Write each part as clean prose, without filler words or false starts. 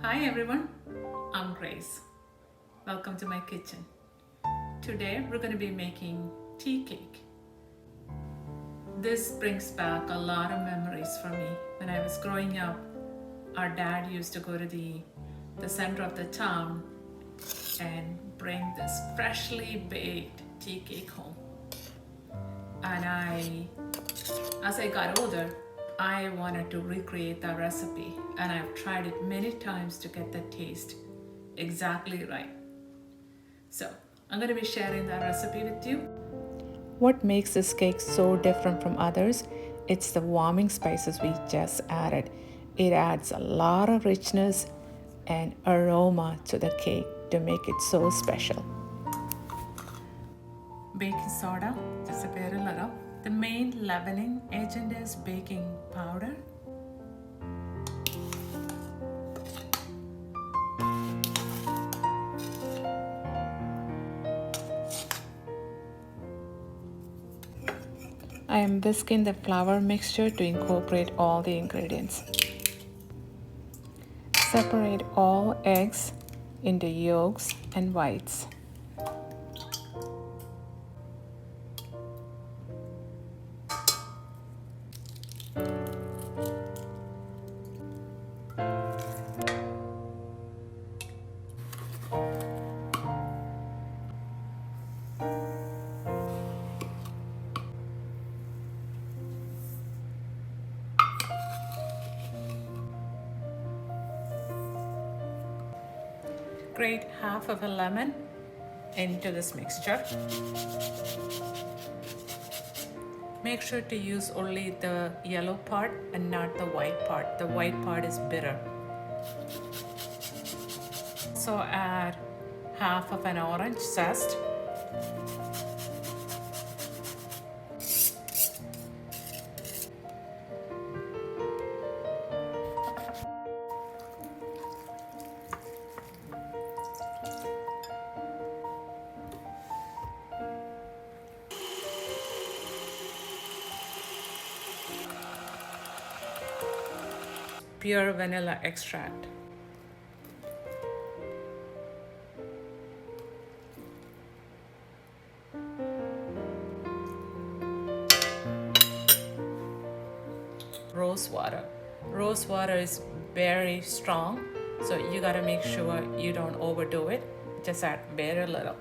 Hi everyone, I'm Grace. Welcome to my kitchen. Today we're going to be making tea cake. This brings back a lot of memories for me. When I was growing up, our dad used to go to the center of the town and bring this freshly baked tea cake home. And as I got older, I wanted to recreate that recipe, and I've tried it many times to get the taste exactly right. So I'm going to be sharing that recipe with you. What makes this cake so different from others? It's the warming spices we just added. It adds a lot of richness and aroma to the cake to make it so special. Baking soda, just a very little. The main leavening agent is baking powder. I am whisking the flour mixture to incorporate all the ingredients. Separate all eggs into yolks and whites. Grate half of a lemon into this mixture. Make sure to use only the yellow part and not the white part. The white part is bitter. So add half of an orange zest. Pure vanilla extract. Rose water. Rose water is very strong, so you gotta make sure you don't overdo it. Just add very little.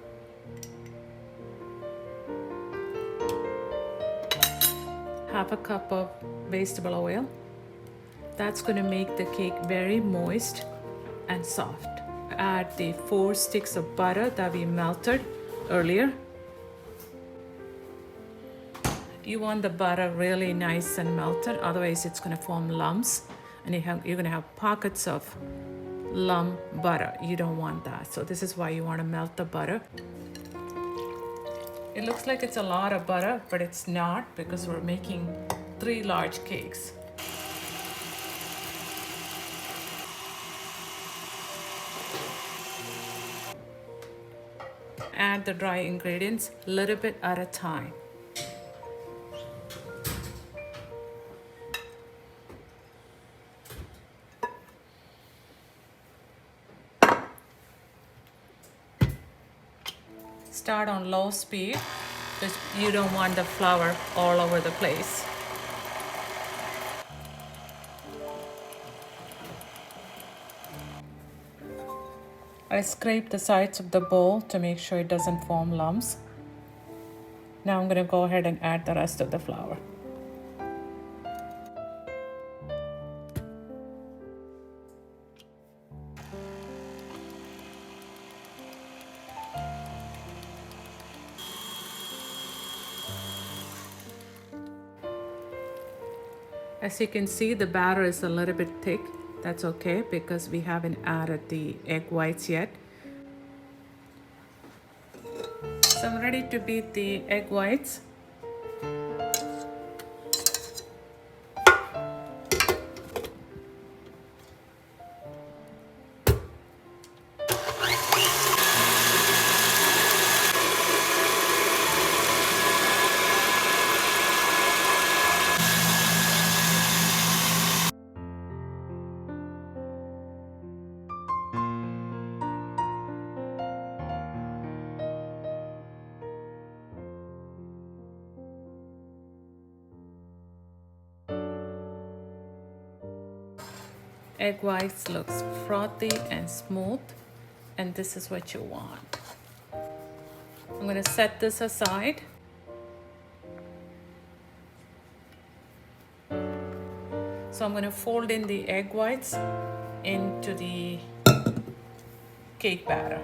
Half a cup of vegetable oil. That's going to make the cake very moist and soft. Add the 4 sticks of butter that we melted earlier. You want the butter really nice and melted, otherwise it's going to form lumps and you're going to have pockets of lump butter. You don't want that. So this is why you want to melt the butter. It looks like it's a lot of butter, but it's not, because we're making 3 large cakes. Add the dry ingredients a little bit at a time. Start on low speed because you don't want the flour all over the place. I scrape the sides of the bowl to make sure it doesn't form lumps. Now I'm going to go ahead and add the rest of the flour. As you can see, the batter is a little bit thick. That's okay because we haven't added the egg whites yet. So I'm ready to beat the egg whites. Egg whites looks frothy and smooth, and this is what you want. I'm going to set this aside. So I'm going to fold in the egg whites into the cake batter.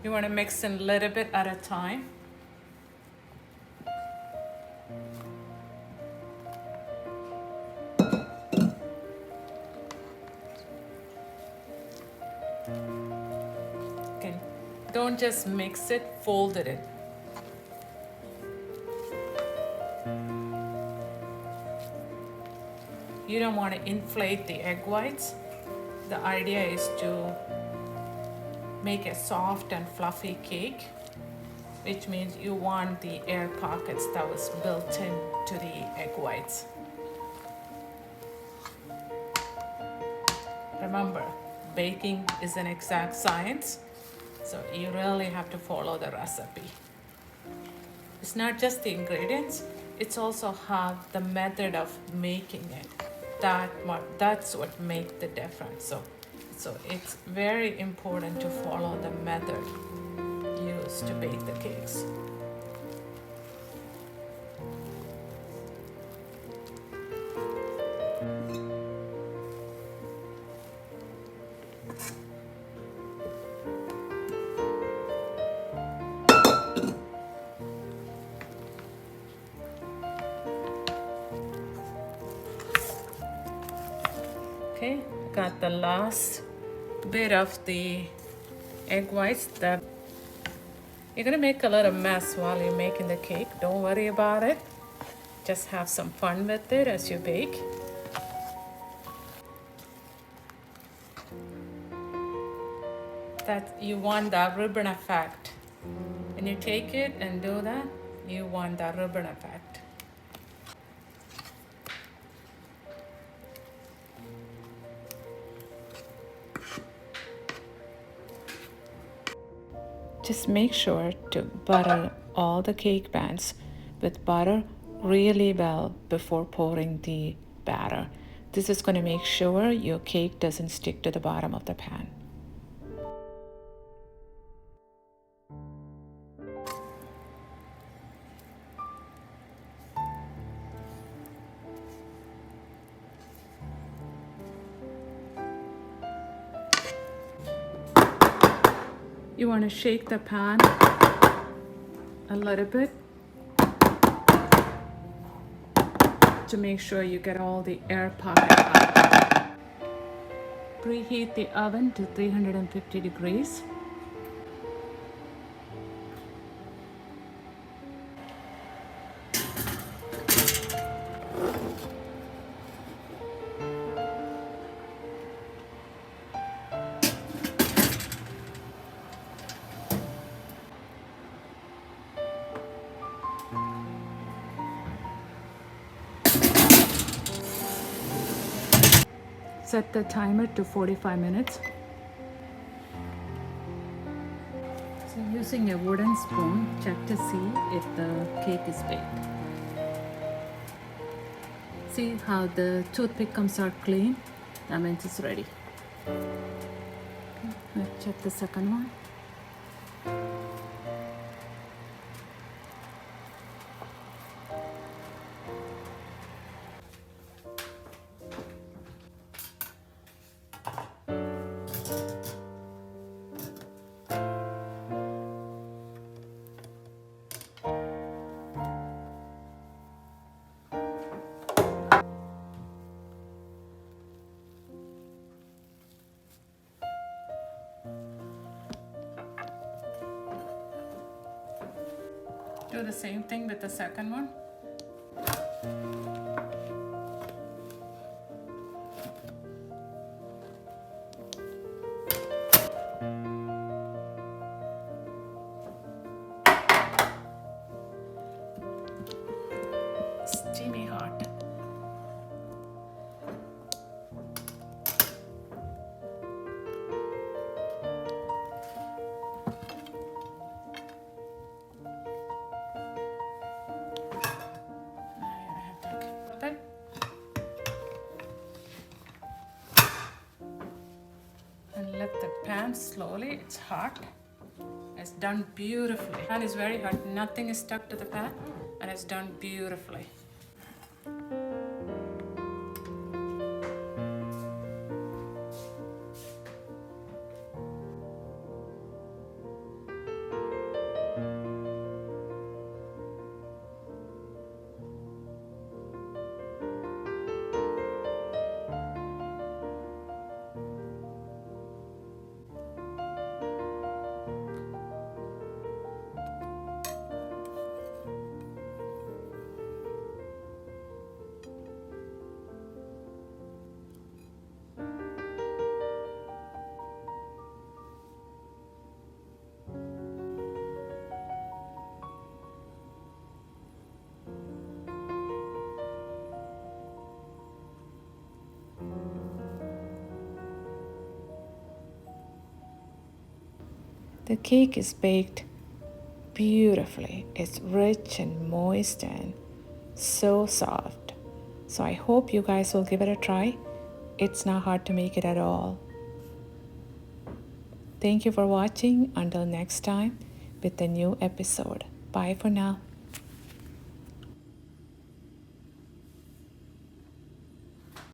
You want to mix in a little bit at a time. Okay, don't just mix it, fold it in. You don't want to inflate the egg whites. The idea is to make a soft and fluffy cake, which means you want the air pockets that was built into the egg whites. Remember, baking is an exact science, so you really have to follow the recipe. It's not just the ingredients, it's also how the method of making it. That's what makes the difference. So it's very important to follow the method used to bake the cakes. Okay, got the last bit of the egg whites. That you're gonna make a little mess while you're making the cake. Don't worry about it. Just have some fun with it as you bake. That you want that ribbon effect. When you take it and do that, you want that ribbon effect. Just make sure to butter all the cake pans with butter really well before pouring the batter. This is going to make sure your cake doesn't stick to the bottom of the pan. You want to shake the pan a little bit to make sure you get all the air pocket out. Preheat the oven to 350 degrees. Set the timer to 45 minutes. So using a wooden spoon, check to see if the cake is baked. See how the toothpick comes out clean? That means it's ready. Okay, let's check the second one. Do the same thing with the second one. Steamy hot. pan slowly. It's hot. It's done beautifully. Pan is very hot. Nothing is stuck to the pan, and it's done beautifully. The cake is baked beautifully. It's rich and moist and so soft. So I hope you guys will give it a try. It's not hard to make it at all. Thank you for watching. Until next time with a new episode. Bye for now.